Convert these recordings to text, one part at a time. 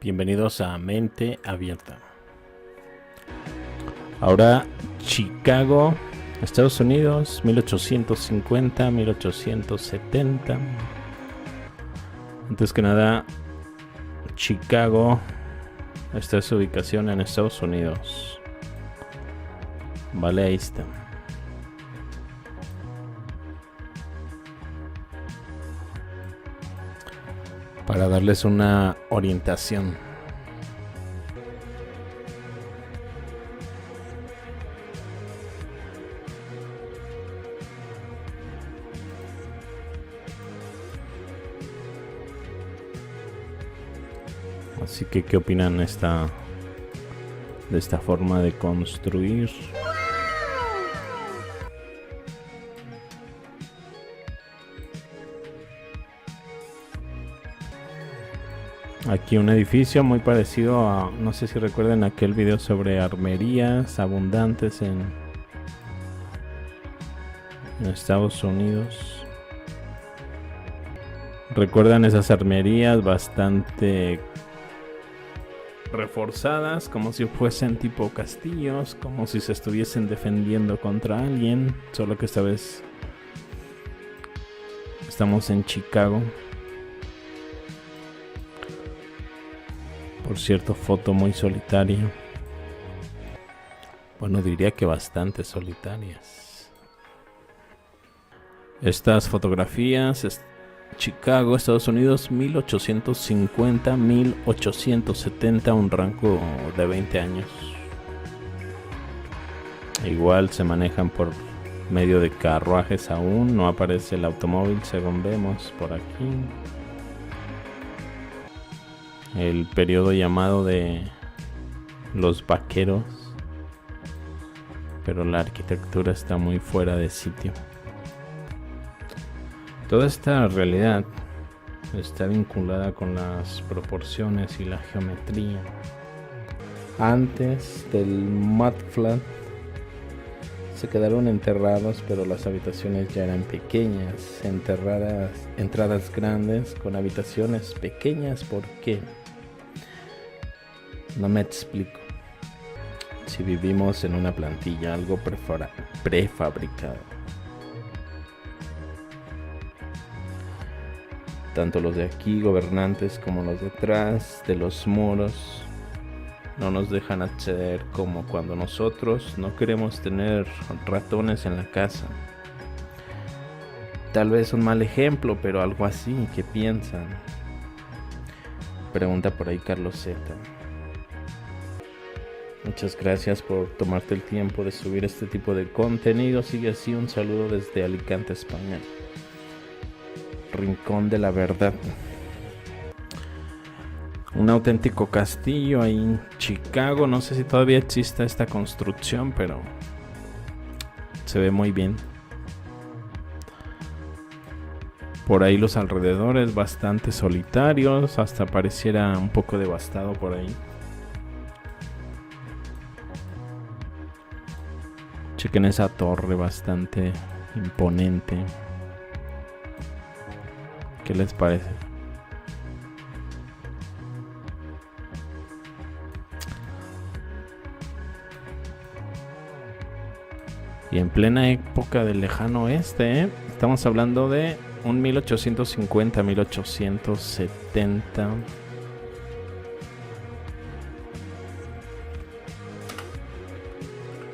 Bienvenidos a Mente Abierta. Ahora Chicago, Estados Unidos, 1850, 1870. Antes que nada, Chicago, esta es su ubicación en Estados Unidos. Vale, ahí está. Para darles una orientación. Así que, ¿qué opinan de esta forma de construir? Aquí un edificio muy parecido a, no sé si recuerdan aquel video sobre armerías abundantes en Estados Unidos. ¿Recuerdan esas armerías bastante reforzadas, como si fuesen tipo castillos, como si se estuviesen defendiendo contra alguien? Solo que esta vez estamos en Chicago. Por cierto, foto muy solitaria. Bueno, diría que bastante solitarias. Estas fotografías, Chicago, Estados Unidos, 1850-1870, un rango de 20 años. Igual se manejan por medio de carruajes aún, no aparece el automóvil según vemos por aquí. El periodo llamado de los vaqueros, pero la arquitectura está muy fuera de sitio. Toda esta realidad está vinculada con las proporciones y la geometría. Antes del mud flat se quedaron enterrados, pero las habitaciones ya eran pequeñas, entradas grandes con habitaciones pequeñas. ¿Por qué? No me explico. Si vivimos en una plantilla, algo prefabricado, tanto los de aquí, gobernantes, como los detrás de los muros, no nos dejan acceder, como cuando nosotros no queremos tener ratones en la casa. Tal vez un mal ejemplo, pero algo así. ¿Qué piensan? Pregunta por ahí Carlos Z. Muchas gracias por tomarte el tiempo de subir este tipo de contenido. Sigue así, un saludo desde Alicante, España. Rincón de la verdad. Un auténtico castillo ahí en Chicago. No sé si todavía existe esta construcción, pero se ve muy bien. Por ahí los alrededores bastante solitarios, hasta pareciera un poco devastado por ahí. Chequen esa torre bastante imponente. ¿Qué les parece? Y en plena época del lejano oeste, estamos hablando de un 1850-1870.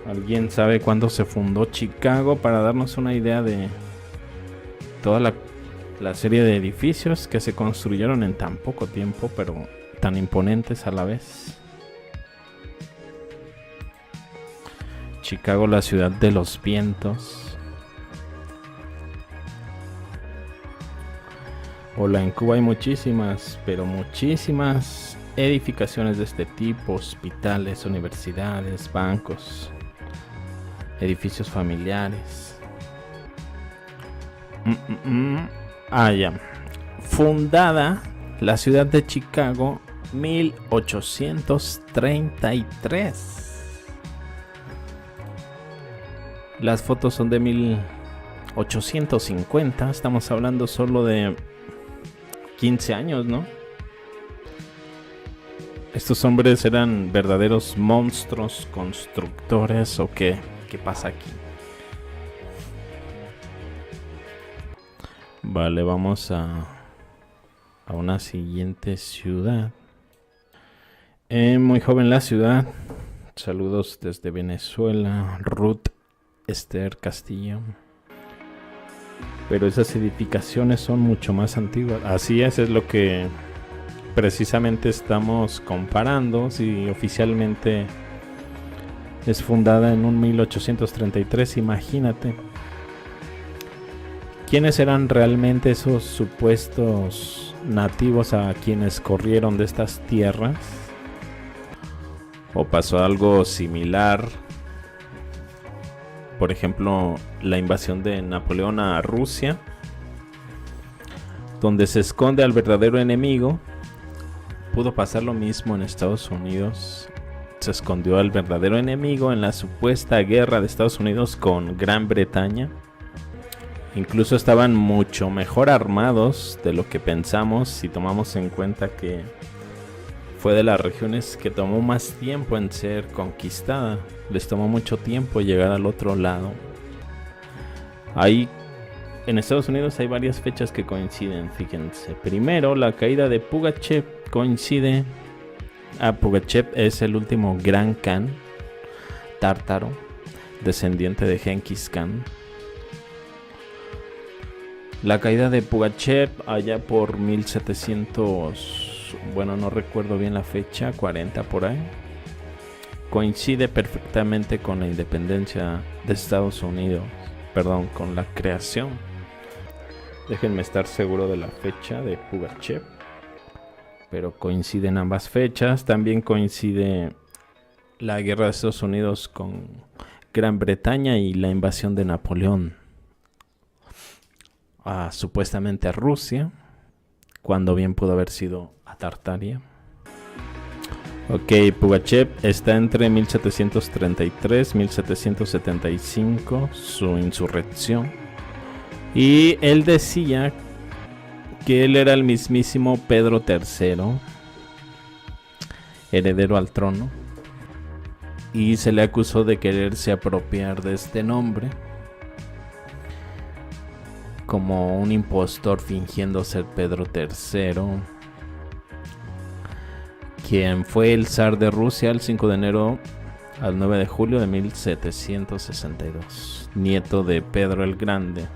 ¿Alguien sabe cuándo se fundó Chicago? Para darnos una idea de toda la serie de edificios que se construyeron en tan poco tiempo, pero tan imponentes a la vez. Chicago, la ciudad de los vientos. Hola, en Cuba hay muchísimas, pero muchísimas edificaciones de este tipo: hospitales, universidades, bancos, edificios familiares. Ya. Fundada la ciudad de Chicago 1833. Las fotos son de 1850. Estamos hablando solo de 15 años, ¿no? ¿Estos hombres eran verdaderos monstruos constructores o qué? ¿Qué pasa aquí? Vale, vamos a una siguiente ciudad. Muy joven la ciudad. Saludos desde Venezuela. Ruth Esther Castillo. Pero esas edificaciones son mucho más antiguas. Así es lo que precisamente estamos comparando. Si oficialmente es fundada en un 1833, imagínate. ¿Quiénes eran realmente esos supuestos nativos a quienes corrieron de estas tierras? ¿O pasó algo similar? Por ejemplo, la invasión de Napoleón a Rusia, donde se esconde al verdadero enemigo. Pudo pasar lo mismo en Estados Unidos. Se escondió al verdadero enemigo en la supuesta guerra de Estados Unidos con Gran Bretaña. Incluso estaban mucho mejor armados de lo que pensamos, si tomamos en cuenta que fue de las regiones que tomó más tiempo en ser conquistada. Les tomó mucho tiempo llegar al otro lado. Ahí en Estados Unidos hay varias fechas que coinciden, fíjense. Primero, la caída de Pugachev coincide. Pugachev es el último gran Khan tártaro, descendiente de Genghis Khan. La caída de Pugachev allá por 1700, bueno, no recuerdo bien la fecha, 40 por ahí, coincide perfectamente con la independencia de Estados Unidos, perdón, con la creación. Déjenme estar seguro de la fecha de Pugachev, pero coinciden ambas fechas. También coincide la guerra de Estados Unidos con Gran Bretaña y la invasión de Napoleón supuestamente a Rusia, cuando bien pudo haber sido a Tartaria. Ok, Pugachev está entre 1733 y 1775, su insurrección. Y él decía que él era el mismísimo Pedro III, heredero al trono. Y se le acusó de quererse apropiar de este nombre, como un impostor fingiendo ser Pedro III, quien fue el zar de Rusia el 5 de enero al 9 de julio de 1762, nieto de Pedro el Grande.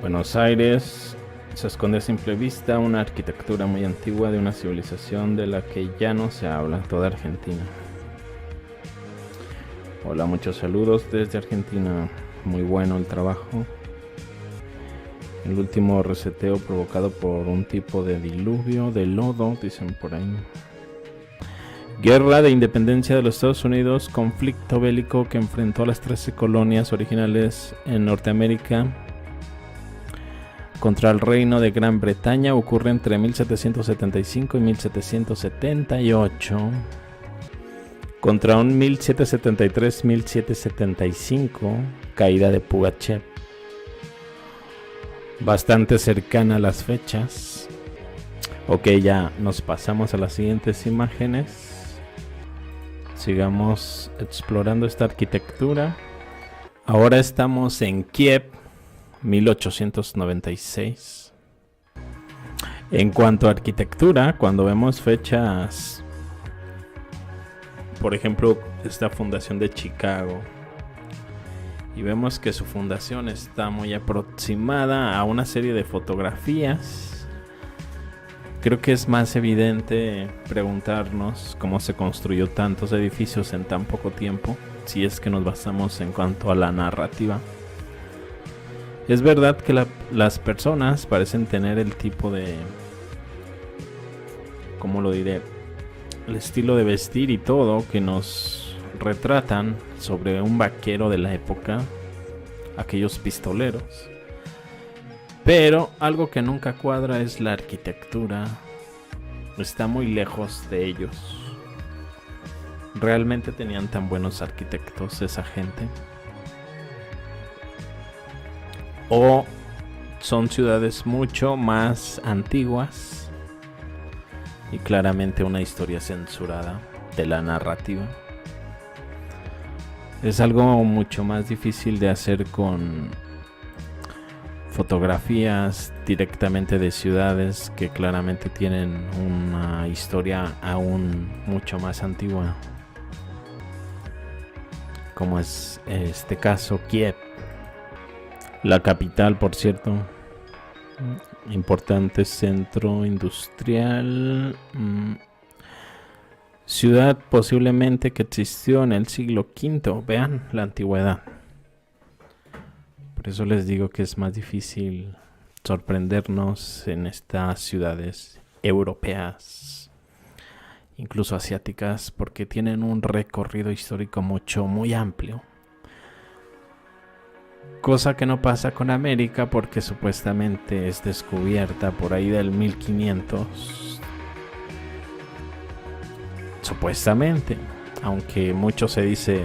Buenos Aires se esconde a simple vista una arquitectura muy antigua de una civilización de la que ya no se habla, toda Argentina. Hola, muchos saludos desde Argentina, muy bueno el trabajo. El último reseteo provocado por un tipo de diluvio de lodo, dicen por ahí. Guerra de independencia de los Estados Unidos, conflicto bélico que enfrentó a las 13 colonias originales en Norteamérica contra el reino de Gran Bretaña, ocurre entre 1775 y 1778. Contra un 1773-1775, caída de Pugachev. Bastante cercana a las fechas. Ok, ya nos pasamos a las siguientes imágenes. Sigamos explorando esta arquitectura. Ahora estamos en Kiev, 1896. En cuanto a arquitectura, cuando vemos fechas, por ejemplo, esta fundación de Chicago, y vemos que su fundación está muy aproximada a una serie de fotografías, creo que es más evidente preguntarnos cómo se construyó tantos edificios en tan poco tiempo, si es que nos basamos en cuanto a la narrativa. Es verdad que las personas parecen tener el tipo de, ¿cómo lo diré?, el estilo de vestir y todo que nos retratan sobre un vaquero de la época, aquellos pistoleros. Pero algo que nunca cuadra es la arquitectura. Está muy lejos de ellos. ¿Realmente tenían tan buenos arquitectos esa gente? ¿O son ciudades mucho más antiguas y claramente una historia censurada de la narrativa. Es algo mucho más difícil de hacer con fotografías directamente de ciudades que claramente tienen una historia aún mucho más antigua, como es este caso Kiev, la capital, por cierto, importante centro industrial, ciudad posiblemente que existió en el siglo V. Vean la antigüedad. Por eso les digo que es más difícil sorprendernos en estas ciudades europeas, incluso asiáticas, porque tienen un recorrido histórico muy amplio. Cosa que no pasa con América, porque supuestamente es descubierta por ahí del 1500. Supuestamente, aunque mucho se dice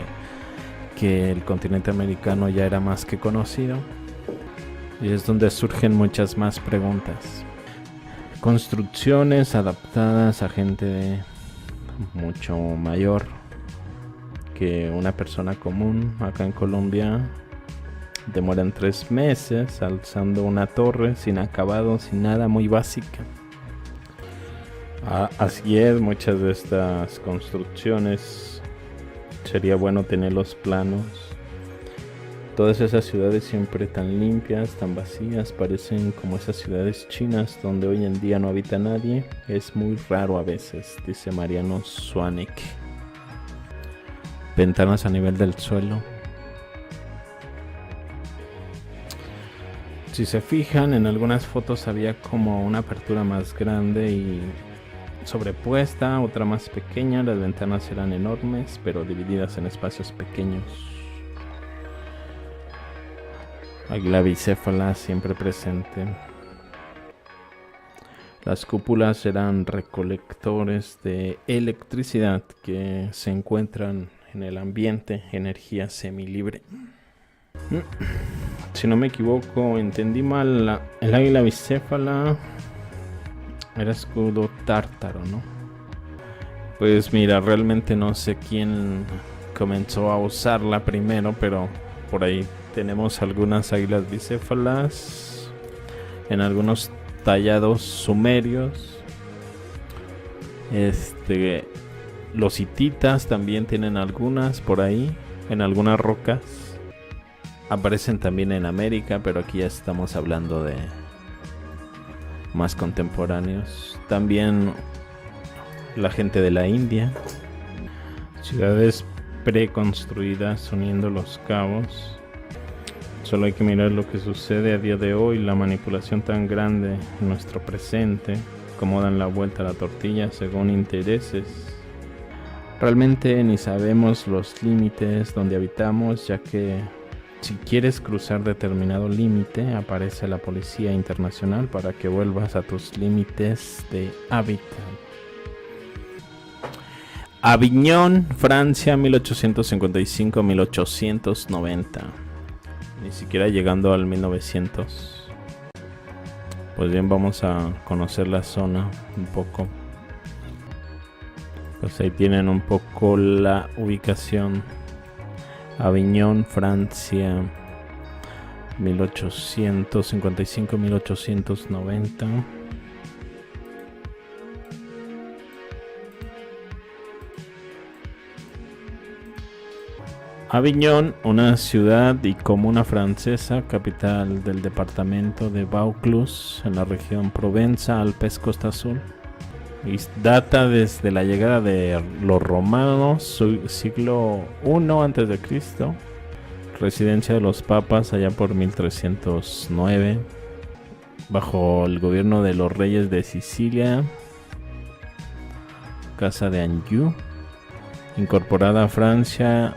que el continente americano ya era más que conocido, y es donde surgen muchas más preguntas. Construcciones adaptadas a gente mucho mayor que una persona común. Acá en Colombia demoran 3 meses alzando una torre sin acabado, sin nada, muy básica. Así es, muchas de estas construcciones sería bueno tener los planos. Todas esas ciudades siempre tan limpias, tan vacías, parecen como esas ciudades chinas donde hoy en día no habita nadie. Es muy raro a veces, dice Mariano Swanek. Ventanas a nivel del suelo. Si se fijan, en algunas fotos había como una apertura más grande y sobrepuesta, otra más pequeña. Las ventanas eran enormes, pero divididas en espacios pequeños. Águila bicéfala siempre presente. Las cúpulas eran recolectores de electricidad que se encuentran en el ambiente, energía semilibre. Si no me equivoco, entendí mal, el águila bicéfala era escudo tártaro, ¿no? Pues mira, realmente no sé quién comenzó a usarla primero, pero por ahí tenemos algunas águilas bicéfalas en algunos tallados sumerios. Los hititas también tienen algunas por ahí, en algunas rocas. Aparecen también en América, pero aquí ya estamos hablando de más contemporáneos. También la gente de la India. Ciudades preconstruidas uniendo los cabos. Solo hay que mirar lo que sucede a día de hoy, la manipulación tan grande en nuestro presente, cómo dan la vuelta a la tortilla según intereses. Realmente ni sabemos los límites donde habitamos, ya que si quieres cruzar determinado límite, aparece la policía internacional para que vuelvas a tus límites de hábitat. Aviñón, Francia, 1855-1890. Ni siquiera llegando al 1900. Pues bien, vamos a conocer la zona un poco. Pues ahí tienen un poco la ubicación. Aviñón, Francia, 1855-1890. Aviñón, una ciudad y comuna francesa, capital del departamento de Vaucluse, en la región Provenza, Alpes, Costa Azul. Y data desde la llegada de los romanos, siglo I a.C., residencia de los papas allá por 1309, bajo el gobierno de los reyes de Sicilia, Casa de Anjou, incorporada a Francia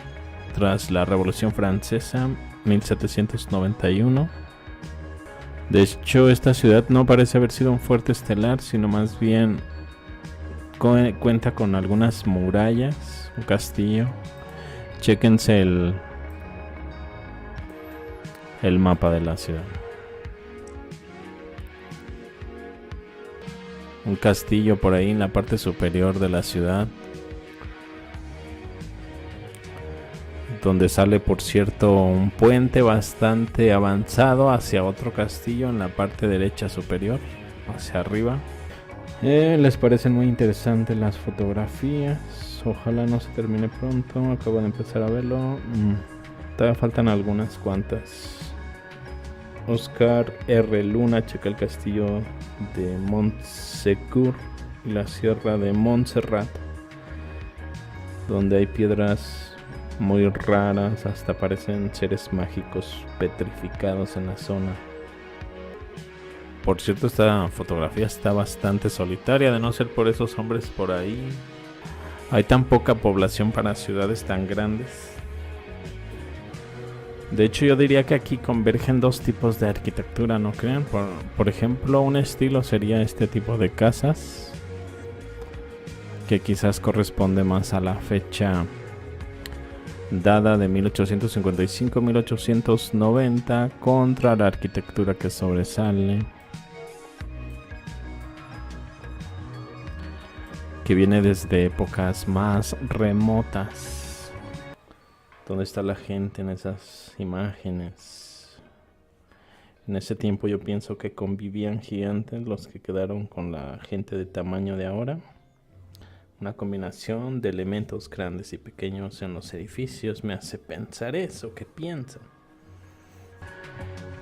tras la Revolución Francesa, 1791. De hecho, esta ciudad no parece haber sido un fuerte estelar, sino más bien cuenta con algunas murallas, un castillo. Chéquense el mapa de la ciudad. un castillo por ahí en la parte superior de la ciudad, donde sale, por cierto, un puente bastante avanzado hacia otro castillo en la parte derecha superior, hacia arriba. Les parecen muy interesantes las fotografías. Ojalá no se termine pronto. Acabo de empezar a verlo. Todavía faltan algunas cuantas. Oscar R. Luna checa el castillo de Montsegur y la sierra de Montserrat, donde hay piedras muy raras, hasta parecen seres mágicos petrificados en la zona. Por cierto, esta fotografía está bastante solitaria, de no ser por esos hombres por ahí. Hay tan poca población para ciudades tan grandes. De hecho, yo diría que aquí convergen dos tipos de arquitectura, ¿no creen? Por ejemplo, un estilo sería este tipo de casas, que quizás corresponde más a la fecha dada de 1855-1890 contra la arquitectura que sobresale, que viene desde épocas más remotas. ¿Dónde está la gente en esas imágenes? En ese tiempo yo pienso que convivían gigantes los que quedaron con la gente de tamaño de ahora. Una combinación de elementos grandes y pequeños en los edificios me hace pensar eso. ¿Qué piensan?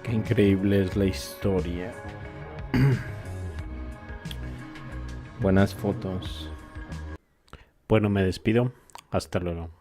Qué increíble es la historia. Buenas fotos. Bueno, me despido. Hasta luego.